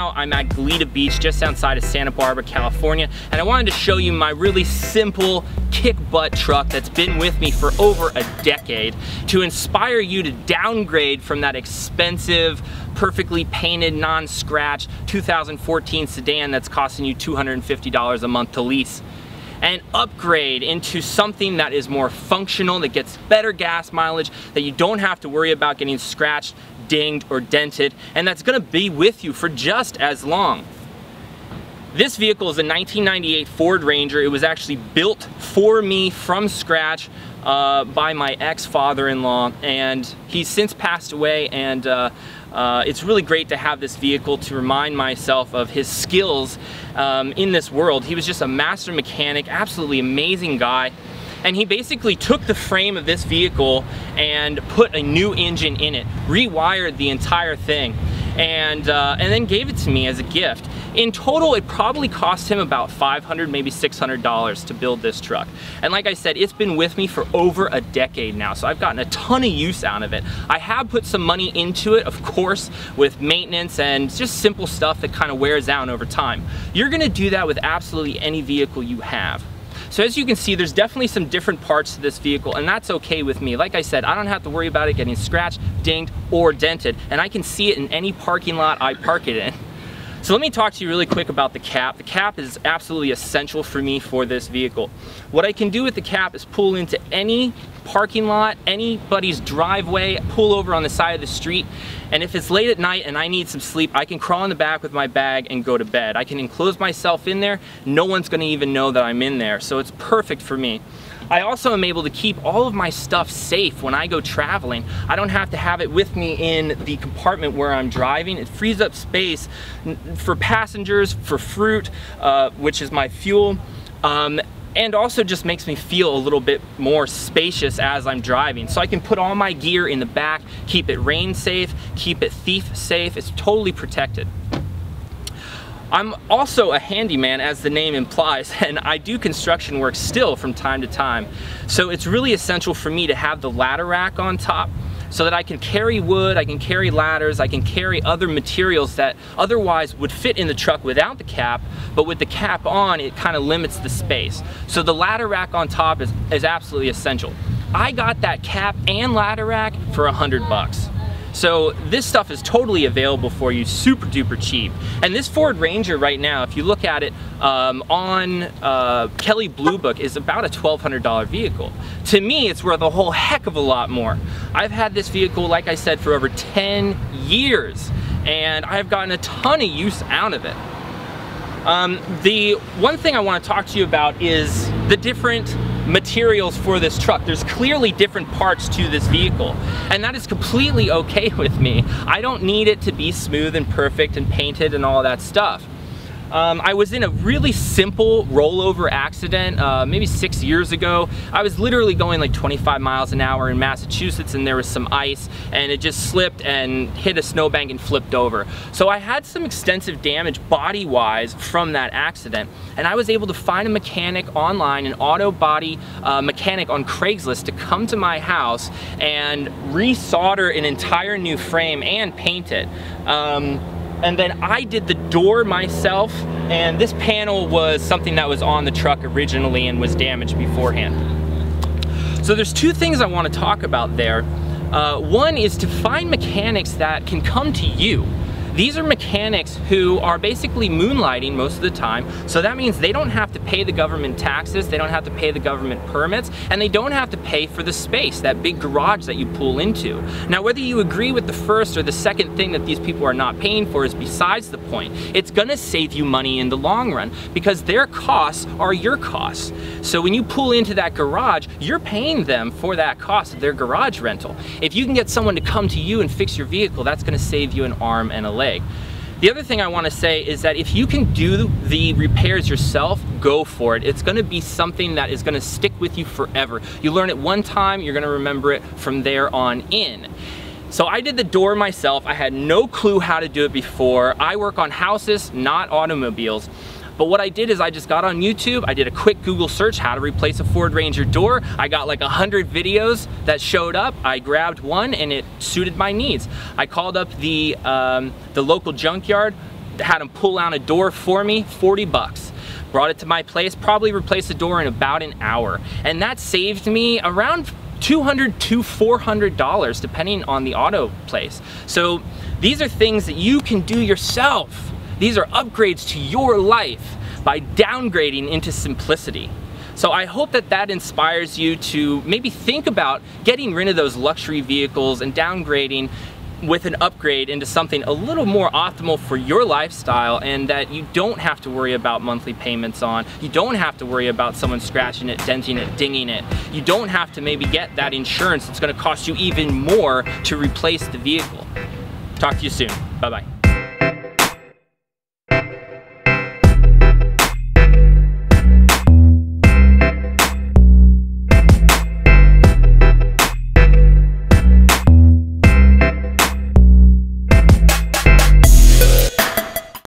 now I'm at Goleta Beach, just outside of Santa Barbara, California, and I wanted to show you my really simple kick butt truck that's been with me for over a decade to inspire you to downgrade from that expensive, perfectly painted, non-scratch 2014 sedan that's costing you $250 a month to lease, and upgrade into something that is more functional, that gets better gas mileage, that you don't have to worry about getting scratched, dinged, or dented, and that's gonna be with you for just as long. This vehicle is a 1998 Ford Ranger. It was actually built for me from scratch by my ex-father-in-law, and he's since passed away, and it's really great to have this vehicle to remind myself of his skills in this world. He was just a master mechanic, absolutely amazing guy. And he basically took the frame of this vehicle and put a new engine in it, rewired the entire thing, and then gave it to me as a gift. In total, it probably cost him about $500, maybe $600 to build this truck. And like I said, it's been with me for over a decade now, so I've gotten a ton of use out of it. I have put some money into it, of course, with maintenance and just simple stuff that kind of wears out over time. You're gonna do that with absolutely any vehicle you have. So as you can see, there's definitely some different parts to this vehicle, and that's okay with me. Like I said, I don't have to worry about it getting scratched, dinged, or dented, and I can see it in any parking lot I park it in. So let me talk to you really quick about the cap. The cap is absolutely essential for me for this vehicle. What I can do with the cap is pull into any parking lot, anybody's driveway, pull over on the side of the street, and if it's late at night and I need some sleep, I can crawl in the back with my bag and go to bed. I can enclose myself in there. No one's gonna even know that I'm in there, so it's perfect for me. I also am able to keep all of my stuff safe when I go traveling. I don't have to have it with me in the compartment where I'm driving. It frees up space for passengers, for fruit, which is my fuel, and also just makes me feel a little bit more spacious as I'm driving. So I can put all my gear in the back, keep it rain safe, keep it thief safe. It's totally protected. I'm also a handyman, as the name implies, and I do construction work still from time to time. So it's really essential for me to have the ladder rack on top so that I can carry wood, I can carry ladders, I can carry other materials that otherwise would fit in the truck without the cap, but with the cap on, it kind of limits the space. So the ladder rack on top is absolutely essential. I got that cap and ladder rack for $100. So this stuff is totally available for you, super duper cheap. And this Ford Ranger right now, if you look at it on Kelley Blue Book, is about a $1,200 vehicle. To me, it's worth a whole heck of a lot more. I've had this vehicle, like I said, for over 10 years, and I've gotten a ton of use out of it. The one thing I want to talk to you about is the different materials for this truck. There's clearly different parts to this vehicle, and that is completely okay with me. I don't need it to be smooth and perfect and painted and all that stuff. I was in a really simple rollover accident maybe 6 years ago. I was literally going like 25 miles an hour in Massachusetts, and there was some ice, and it just slipped and hit a snowbank and flipped over. So I had some extensive damage body-wise from that accident, and I was able to find a mechanic online, an auto body mechanic on Craigslist, to come to my house and re-solder an entire new frame and paint it. And then I did the door myself, and this panel was something that was on the truck originally and was damaged beforehand. So there's two things I want to talk about there. One is to find mechanics that can come to you. These are mechanics who are basically moonlighting most of the time, so that means they don't have to pay the government taxes, they don't have to pay the government permits, and they don't have to pay for the space, that big garage that you pull into. Now, whether you agree with the first or the second thing that these people are not paying for is besides the point. It's gonna save you money in the long run because their costs are your costs. So when you pull into that garage, you're paying them for that cost of their garage rental. If you can get someone to come to you and fix your vehicle, that's gonna save you an arm and a leg. The other thing I want to say is that if you can do the repairs yourself, go for it. It's going to be something that is going to stick with you forever. You learn it one time, you're going to remember it from there on in. So I did the door myself. I had no clue how to do it before. I work on houses, not automobiles. But what I did is I just got on YouTube, I did a quick Google search, how to replace a Ford Ranger door. I got like 100 videos that showed up. I grabbed one and it suited my needs. I called up the local junkyard, had them pull out a door for me, 40 bucks. Brought it to my place, probably replaced the door in about an hour. And that saved me around $200 to $400 depending on the auto place. So these are things that you can do yourself. These are upgrades to your life by downgrading into simplicity. So I hope that that inspires you to maybe think about getting rid of those luxury vehicles and downgrading with an upgrade into something a little more optimal for your lifestyle, and that you don't have to worry about monthly payments on. You don't have to worry about someone scratching it, denting it, dinging it. You don't have to maybe get that insurance that's going to cost you even more to replace the vehicle. Talk to you soon. Bye-bye.